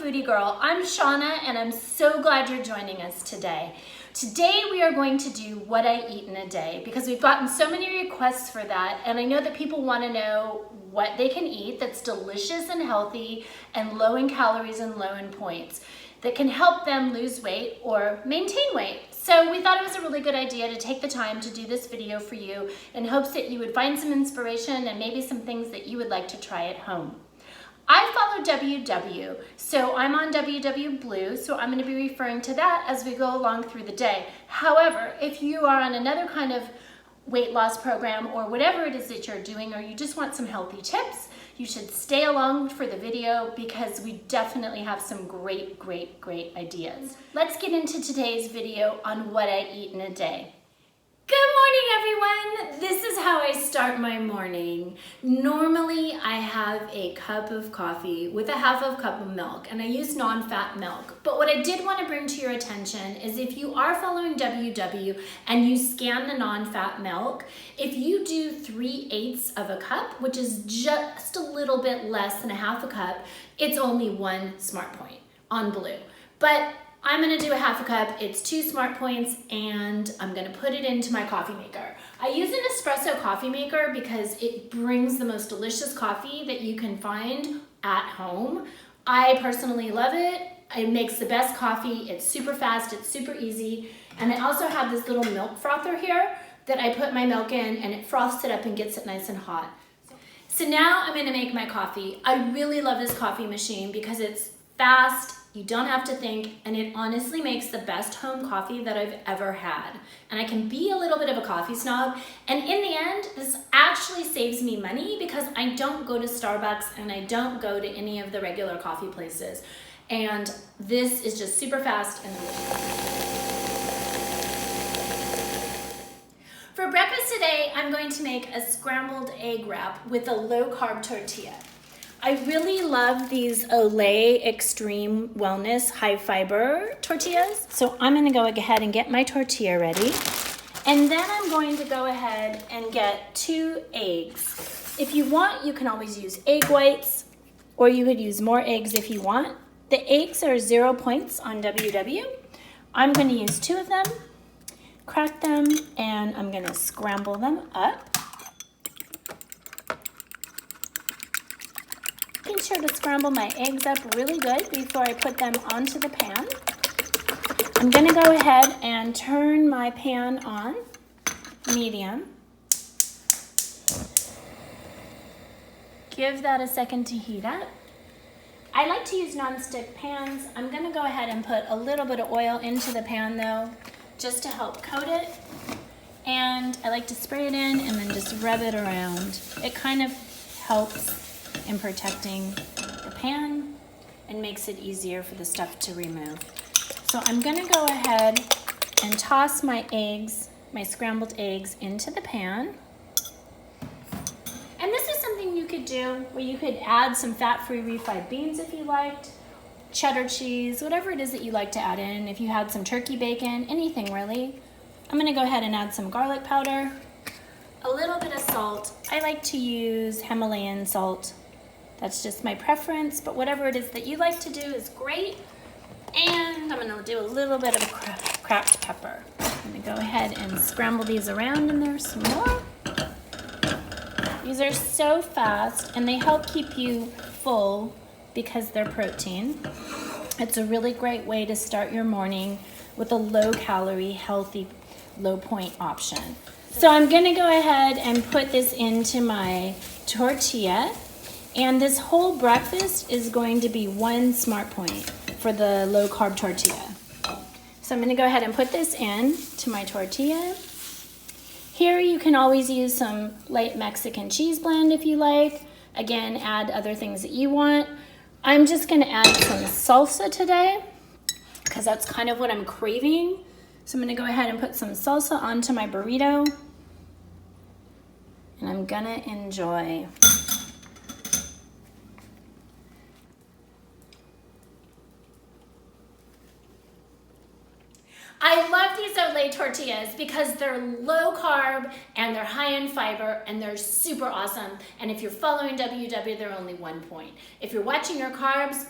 Foodie Girl. I'm Shawna and I'm so glad you're joining us today. Today we are going to do what I eat in a day because we've gotten so many requests for that, and I know that people want to know what they can eat that's delicious and healthy and low in calories and low in points that can help them lose weight or maintain weight. So we thought it was a really good idea to take the time to do this video for you in hopes that you would find some inspiration and maybe some things that you would like to try at home. I follow WW, so I'm on WW Blue, so I'm going to be referring to that as we go along through the day. However, if you are on another kind of weight loss program or whatever it is that you're doing, or you just want some healthy tips, you should stay along for the video because we definitely have some great ideas. Let's get into today's video on what I eat in a day. Good morning, everyone. This is how I start my morning. Normally, I have a cup of coffee with a half of a cup of milk, and I use non-fat milk. But what I did want to bring to your attention is if you are following WW and you scan the non-fat milk, if you do 3/8 of a cup, which is just a little bit less than a half a cup, it's only 1 smart point on Blue. But I'm gonna do a half a cup, it's 2 smart points, and I'm gonna put it into my coffee maker. I use an espresso coffee maker because it brings the most delicious coffee that you can find at home. I personally love it. It makes the best coffee. It's super fast, it's super easy. And I also have this little milk frother here that I put my milk in, and it froths it up and gets it nice and hot. So now I'm gonna make my coffee. I really love this coffee machine because it's fast, you don't have to think, and it honestly makes the best home coffee that I've ever had. And I can be a little bit of a coffee snob, and in the end, this actually saves me money because I don't go to Starbucks and I don't go to any of the regular coffee places. And this is just super fast and delicious. For breakfast today, I'm going to make a scrambled egg wrap with a low-carb tortilla. I really love these Olay Extreme Wellness High Fiber tortillas. So I'm gonna go ahead and get my tortilla ready. And then I'm going to go ahead and get 2 eggs. If you want, you can always use egg whites, or you could use more eggs if you want. The eggs are 0 points on WW. I'm gonna use 2 of them, crack them, and I'm gonna scramble them up. Making sure to scramble my eggs up really good before I put them onto the pan. I'm gonna go ahead and turn my pan on medium. Give that a second to heat up. I like to use non-stick pans. I'm gonna go ahead and put a little bit of oil into the pan though, just to help coat it. And I like to spray it in and then just rub it around. It kind of helps in protecting the pan and makes it easier for the stuff to remove. So I'm gonna go ahead and toss my eggs, my scrambled eggs, into the pan. And this is something you could do where you could add some fat-free refried beans if you liked, cheddar cheese, whatever it is that you like to add in. If you had some turkey bacon, anything really. I'm gonna go ahead and add some garlic powder, a little bit of salt. I like to use Himalayan salt. That's just my preference, but whatever it is that you like to do is great. And I'm gonna do a little bit of cracked pepper. I'm gonna go ahead and scramble these around in there some more. These are so fast and they help keep you full because they're protein. It's a really great way to start your morning with a low calorie, healthy, low point option. So I'm gonna go ahead and put this into my tortilla. And this whole breakfast is going to be 1 smart point for the low carb tortilla. So I'm gonna go ahead and put this in to my tortilla. Here you can always use some light Mexican cheese blend if you like. Again, add other things that you want. I'm just gonna add some salsa today because that's kind of what I'm craving. So I'm gonna go ahead and put some salsa onto my burrito. And I'm gonna enjoy. I love these Olay tortillas because they're low carb and they're high in fiber and they're super awesome. And if you're following WW, they're only 1 point. If you're watching your carbs,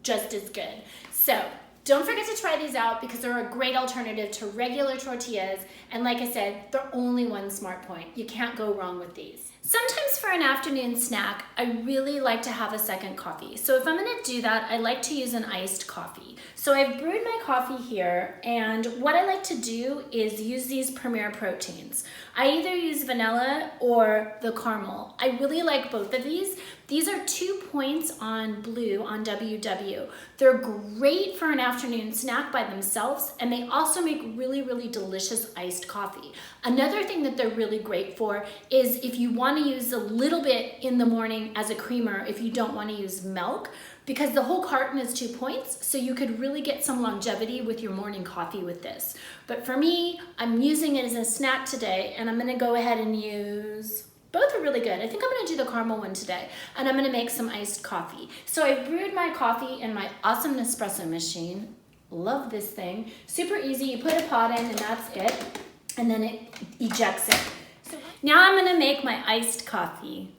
just as good. So don't forget to try these out because they're a great alternative to regular tortillas. And like I said, they're only one smart point. You can't go wrong with these. Sometimes for an afternoon snack, I really like to have a second coffee. So if I'm gonna do that, I like to use an iced coffee. So I've brewed my coffee here, and what I like to do is use these Premier Proteins. I either use vanilla or the caramel. I really like both of these. These are 2 points on blue on WW. They're great for an afternoon snack by themselves, and they also make really, really delicious iced coffee. Another thing that they're really great for is if you want to use a little bit in the morning as a creamer, if you don't want to use milk, because the whole carton is 2 points, so you could really get some longevity with your morning coffee with this. But for me, I'm using it as a snack today, and I'm gonna go ahead and use, both are really good. I think I'm gonna do the caramel one today, and I'm gonna make some iced coffee. So I brewed my coffee in my awesome Nespresso machine. Love this thing. Super easy, you put a pot in and that's it, and then it ejects it. So now I'm gonna make my iced coffee.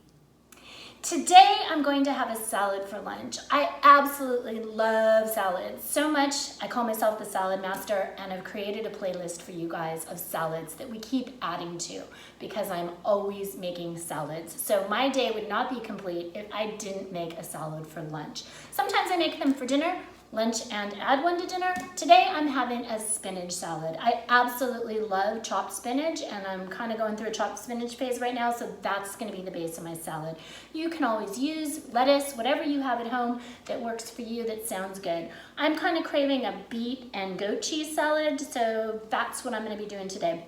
Today, I'm going to have a salad for lunch. I absolutely love salads so much. I call myself the salad master, and I've created a playlist for you guys of salads that we keep adding to because I'm always making salads. So my day would not be complete if I didn't make a salad for lunch. Sometimes I make them for dinner, lunch, and add one to dinner. Today I'm having a spinach salad. I absolutely love chopped spinach, and I'm kind of going through a chopped spinach phase right now, so that's gonna be the base of my salad. You can always use lettuce, whatever you have at home that works for you that sounds good. I'm kind of craving a beet and goat cheese salad, so that's what I'm gonna be doing today.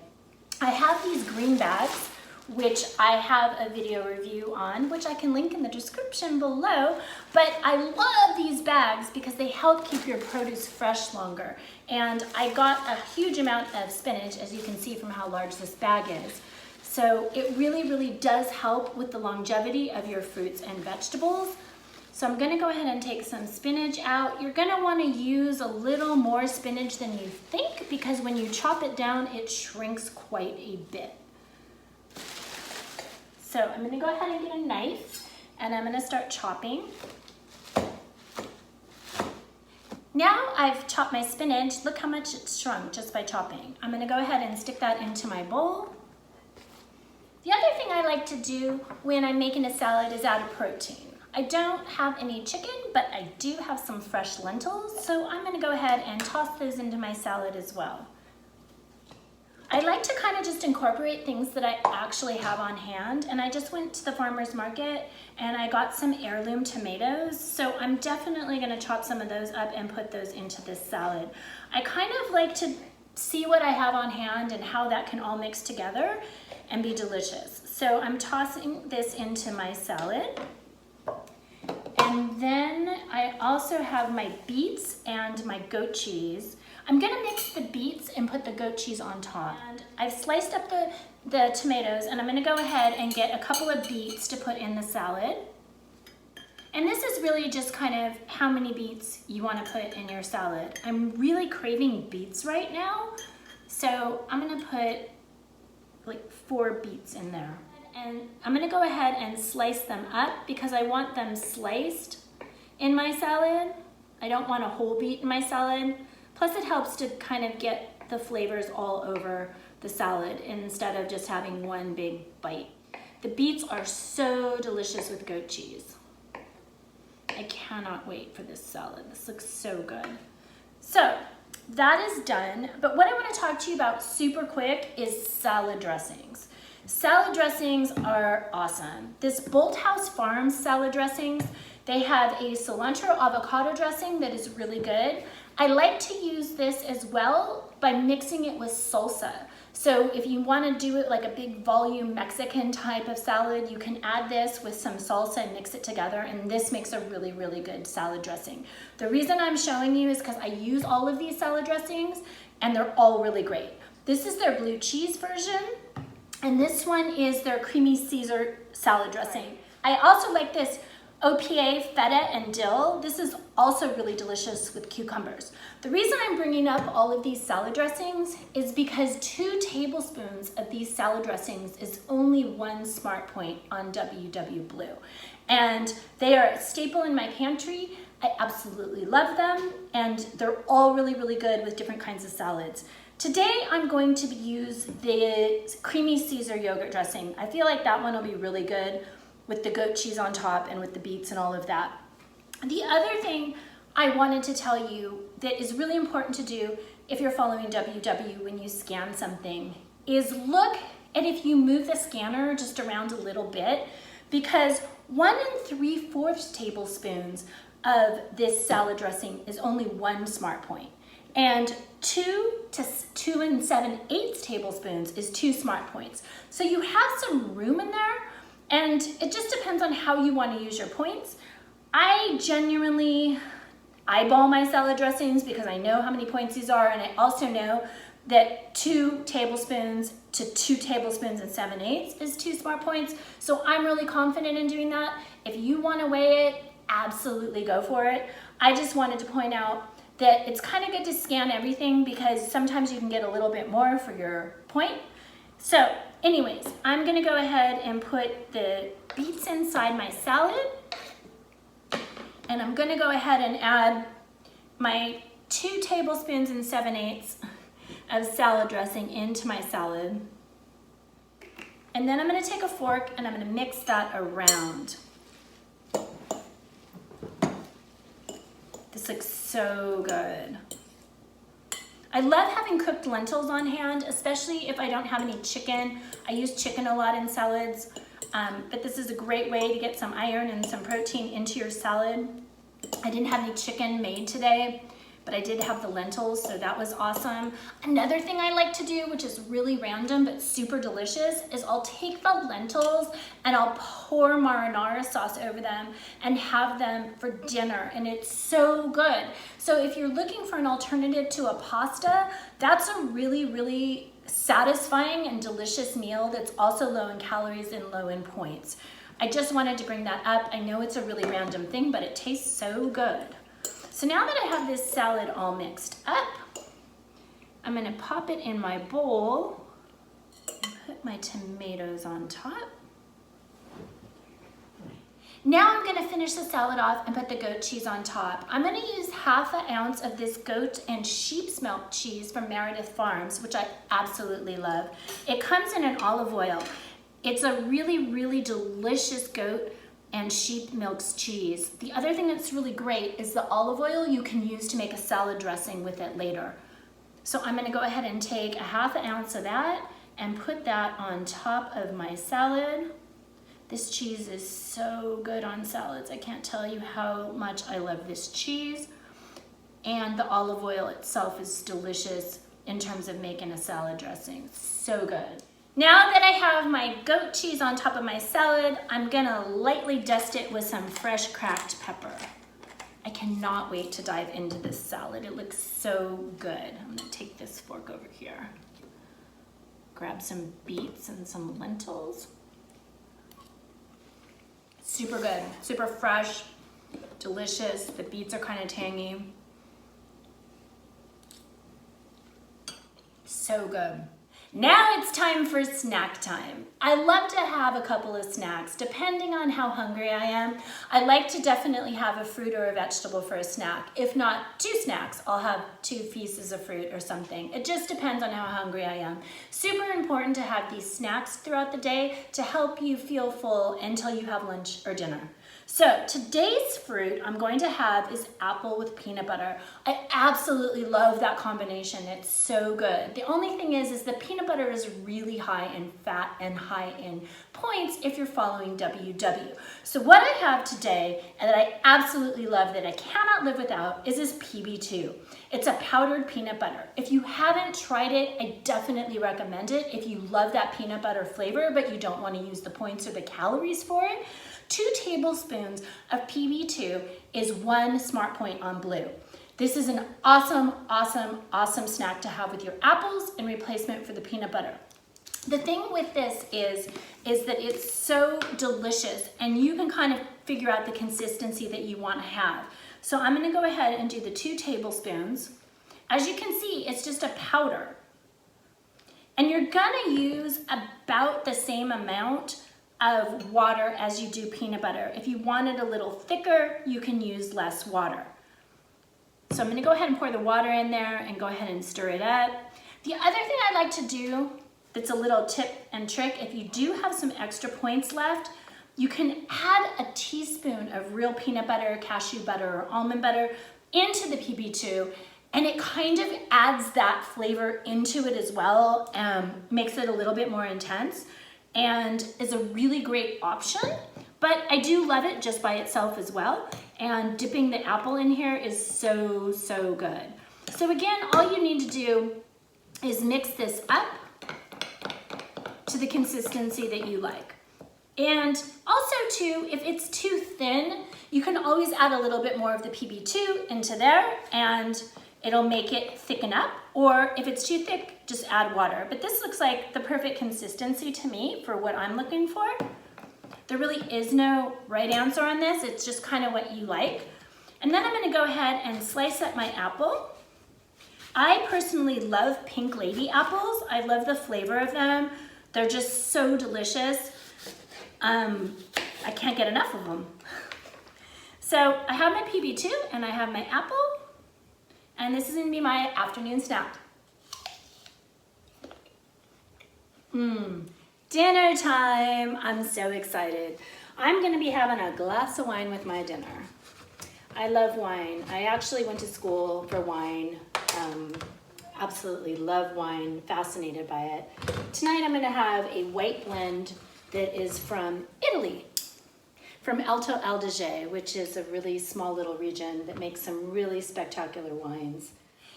I have these green bags, which I have a video review on, which I can link in the description below. But I love these bags because they help keep your produce fresh longer. And I got a huge amount of spinach, as you can see from how large this bag is. So it really, really does help with the longevity of your fruits and vegetables. So I'm gonna go ahead and take some spinach out. You're gonna wanna use a little more spinach than you think because when you chop it down, it shrinks quite a bit. So I'm gonna go ahead and get a knife and I'm gonna start chopping. Now I've chopped my spinach. Look how much it's shrunk just by chopping. I'm gonna go ahead and stick that into my bowl. The other thing I like to do when I'm making a salad is add a protein. I don't have any chicken, but I do have some fresh lentils, so I'm gonna go ahead and toss those into my salad as well. I like to kind of just incorporate things that I actually have on hand, and I just went to the farmer's market and I got some heirloom tomatoes, so I'm definitely gonna chop some of those up and put those into this salad. I kind of like to see what I have on hand and how that can all mix together and be delicious. So I'm tossing this into my salad. And then I also have my beets and my goat cheese. I'm gonna mix the beets and put the goat cheese on top. And I've sliced up the tomatoes, and I'm gonna go ahead and get a couple of beets to put in the salad. And this is really just kind of how many beets you wanna put in your salad. I'm really craving beets right now, so I'm gonna put like 4 beets in there. And I'm gonna go ahead and slice them up because I want them sliced in my salad. I don't want a whole beet in my salad. Plus it helps to kind of get the flavors all over the salad instead of just having one big bite. The beets are so delicious with goat cheese. I cannot wait for this salad. This looks so good. So that is done, but what I want to talk to you about super quick is salad dressings. Salad dressings are awesome. This Bolthouse Farms salad dressings, they have a cilantro avocado dressing that is really good. I like to use this as well by mixing it with salsa. So if you want to do it like a big volume Mexican type of salad, you can add this with some salsa and mix it together, and this makes a really, really good salad dressing. The reason I'm showing you is because I use all of these salad dressings and they're all really great. This is their blue cheese version, and this one is their creamy Caesar salad dressing. I also like this OPA, feta, and dill. This is also really delicious with cucumbers. The reason I'm bringing up all of these salad dressings is because 2 tablespoons of these salad dressings is only 1 smart point on WW Blue. And they are a staple in my pantry. I absolutely love them, and they're all really, really good with different kinds of salads. Today, I'm going to use the creamy Caesar yogurt dressing. I feel like that one will be really good with the goat cheese on top and with the beets and all of that. The other thing I wanted to tell you that is really important to do if you're following WW when you scan something is look at if you move the scanner just around a little bit, because 1 3/4 tablespoons of this salad dressing is only 1 smart point. And 2 7/8 tablespoons is 2 smart points. So you have some room in there, and it just depends on how you want to use your points. I genuinely eyeball my salad dressings because I know how many points these are, and I also know that 2 tablespoons to 2 tablespoons and 7/8 is 2 smart points. So I'm really confident in doing that. If you want to weigh it, absolutely go for it. I just wanted to point out that it's kind of good to scan everything because sometimes you can get a little bit more for your point. So anyways, I'm gonna go ahead and put the beets inside my salad, and I'm gonna go ahead and add my 2 tablespoons and 7/8 of salad dressing into my salad. And then I'm gonna take a fork and I'm gonna mix that around. This looks so good. I love having cooked lentils on hand, especially if I don't have any chicken. I use chicken a lot in salads, but this is a great way to get some iron and some protein into your salad. I didn't have any chicken made today, but I did have the lentils, so that was awesome. Another thing I like to do, which is really random but super delicious, is I'll take the lentils and I'll pour marinara sauce over them and have them for dinner, and it's so good. So if you're looking for an alternative to a pasta, that's a really, really satisfying and delicious meal that's also low in calories and low in points. I just wanted to bring that up. I know it's a really random thing, but it tastes so good. So now that I have this salad all mixed up, I'm gonna pop it in my bowl and put my tomatoes on top. Now I'm gonna finish the salad off and put the goat cheese on top. I'm gonna use 1/2 ounce of this goat and sheep's milk cheese from Meredith Farms, which I absolutely love. It comes in an olive oil. It's a really, really delicious goat and sheep milk's cheese. The other thing that's really great is the olive oil you can use to make a salad dressing with it later. So I'm gonna go ahead and take 1/2 ounce of that and put that on top of my salad. This cheese is so good on salads. I can't tell you how much I love this cheese. And the olive oil itself is delicious in terms of making a salad dressing. So good. Now that I have my goat cheese on top of my salad, I'm gonna lightly dust it with some fresh cracked pepper. I cannot wait to dive into this salad. It looks so good. I'm gonna take this fork over here. Grab some beets and some lentils. Super good, super fresh, delicious. The beets are kind of tangy. So good. Now it's time for snack time. I love to have a couple of snacks depending on how hungry I am. I like to definitely have a fruit or a vegetable for a snack. If not 2 snacks, I'll have 2 pieces of fruit or something. It just depends on how hungry I am. Super important to have these snacks throughout the day to help you feel full until you have lunch or dinner. So today's fruit I'm going to have is apple with peanut butter. I absolutely love that combination. It's so good. The only thing is the peanut butter is really high in fat and high in points if you're following WW. So what I have today and that I absolutely love that I cannot live without is this PB2. It's a powdered peanut butter. If you haven't tried it, I definitely recommend it. If you love that peanut butter flavor but you don't want to use the points or the calories for it, 2 tablespoons of PB2 is 1 smart point on Blue. This is an awesome, awesome, awesome snack to have with your apples in replacement for the peanut butter. The thing with this is that it's so delicious, and you can kind of figure out the consistency that you want to have. So I'm gonna go ahead and do the 2 tablespoons. As you can see, it's just a powder. And you're gonna use about the same amount of water as you do peanut butter. If you want it a little thicker, you can use less water. So I'm gonna go ahead and pour the water in there and go ahead and stir it up. The other thing I like to do that's a little tip and trick, if you do have some extra points left, you can add a teaspoon of real peanut butter, cashew butter, or almond butter into the PB2, and it kind of adds that flavor into it as well, makes it a little bit more intense, and is a really great option. But I do love it just by itself as well, and dipping the apple in here is so, so good. So again, all you need to do is mix this up to the consistency that you like. And also too, if it's too thin, you can always add a little bit more of the PB2 into there and it'll make it thicken up. Or if it's too thick, just add water. But this looks like the perfect consistency to me for what I'm looking for. There really is no right answer on this. It's just kind of what you like. And then I'm gonna go ahead and slice up my apple. I personally love Pink Lady apples. I love the flavor of them. They're just so delicious. I can't get enough of them. So I have my PB2 and I have my apple, and this is gonna be my afternoon snack. Dinner time. I'm so excited. I'm gonna be having a glass of wine with my dinner. I love wine. I actually went to school for wine. Absolutely love wine, fascinated by it. Tonight I'm gonna have a white blend that is from Italy, from Alto Adige, which is a really small little region that makes some really spectacular wines.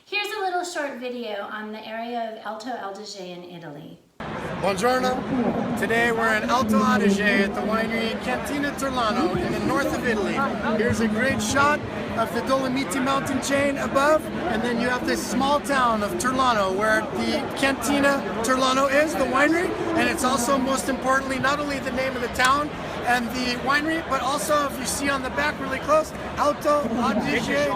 Here's a little short video on the area of Alto Adige in Italy. Buongiorno. Today we're in Alto Adige at the winery Cantina Turlano in the north of Italy. Here's a great shot of the Dolomiti mountain chain above, and then you have this small town of Turlano where the Cantina Turlano is, the winery, and it's also, most importantly, not only the name of the town and the winery, but also, if you see on the back really close, Alto Adige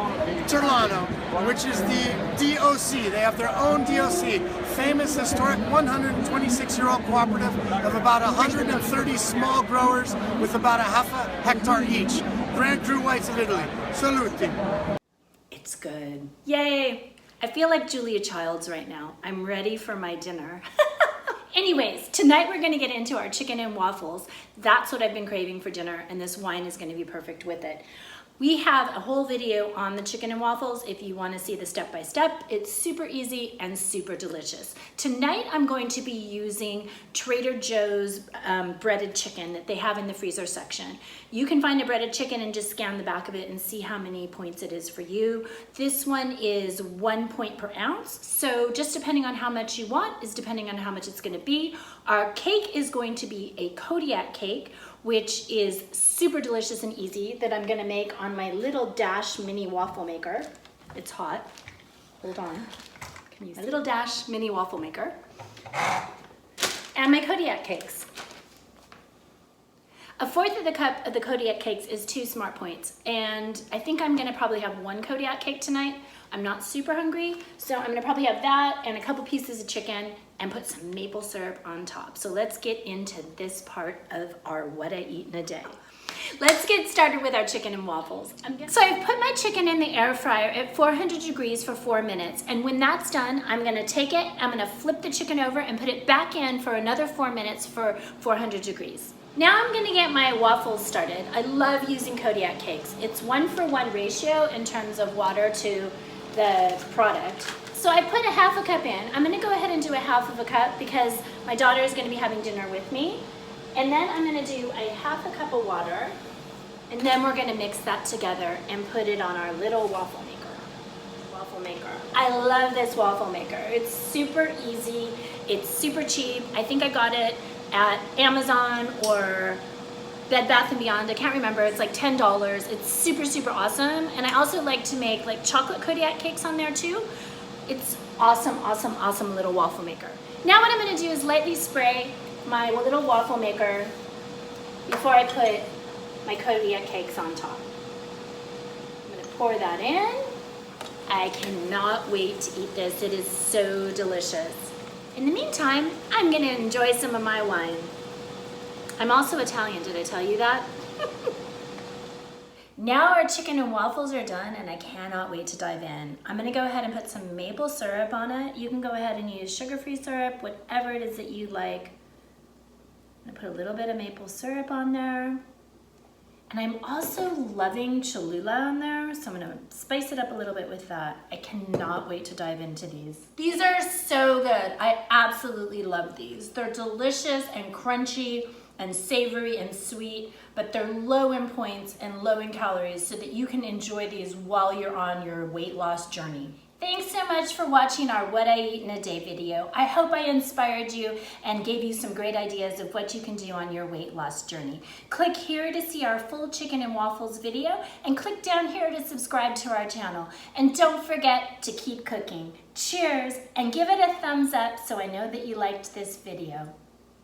Turlano, which is the DOC. They have their own DOC, famous historic 126-year-old cooperative of about 130 small growers with about a half a hectare each. Grand Cru Whites of Italy. Saluti. It's good. Yay! I feel like Julia Childs right now. I'm ready for my dinner. Anyways, tonight we're gonna get into our chicken and waffles. That's what I've been craving for dinner, and this wine is gonna be perfect with it. We have a whole video on the chicken and waffles if you want to see the step-by-step. It's super easy and super delicious. Tonight I'm going to be using Trader Joe's breaded chicken that they have in the freezer section. You can find a breaded chicken and just scan the back of it and see how many points it is for you. This one is 1 point per ounce, so just depending on how much you want is depending on how much it's going to be. Our cake is going to be a Kodiak cake, which is super delicious and easy, that I'm gonna make on my little Dash mini waffle maker. It's hot, hold on. Can you see? My little Dash mini waffle maker. And my Kodiak cakes. 1/4 of the cup of the Kodiak cakes is 2 smart points, and I think I'm gonna probably have 1 Kodiak cake tonight. I'm not super hungry, so I'm gonna probably have that and a couple pieces of chicken and put some maple syrup on top. So let's get into this part of our what I eat in a day. Let's get started with our chicken and waffles. So I've put my chicken in the air fryer at 400 degrees for 4 minutes, and when that's done, I'm gonna take it, I'm gonna flip the chicken over and put it back in for another 4 minutes for 400 degrees. Now I'm gonna get my waffles started. I love using Kodiak cakes. It's 1-for-1 ratio in terms of water to the product. So I put a 1/2 cup in. I'm gonna go ahead and do a 1/2 cup because my daughter is gonna be having dinner with me. And then I'm gonna do a 1/2 cup of water, and then we're gonna mix that together and put it on our little waffle maker. I love this waffle maker. It's super easy, it's super cheap. I think I got it at Amazon or Bed Bath & Beyond, I can't remember. It's like $10. It's super, super awesome. And I also like to make like chocolate Kodiak cakes on there too. It's awesome, awesome, awesome little waffle maker. Now what I'm gonna do is lightly spray my little waffle maker before I put my Kodiak cakes on top. I'm gonna pour that in. I cannot wait to eat this. It is so delicious. In the meantime, I'm gonna enjoy some of my wine. I'm also Italian, did I tell you that? Now our chicken and waffles are done and I cannot wait to dive in. I'm gonna go ahead and put some maple syrup on it. You can go ahead and use sugar-free syrup, whatever it is that you like. I'm gonna put a little bit of maple syrup on there. And I'm also loving Cholula on there, so I'm gonna spice it up a little bit with that. I cannot wait to dive into these. These are so good. I absolutely love these. They're delicious and crunchy and savory and sweet, but they're low in points and low in calories so that you can enjoy these while you're on your weight loss journey. Thanks so much for watching our What I Eat in a Day video. I hope I inspired you and gave you some great ideas of what you can do on your weight loss journey. Click here to see our full chicken and waffles video and click down here to subscribe to our channel. And don't forget to keep cooking. Cheers, and give it a thumbs up so I know that you liked this video.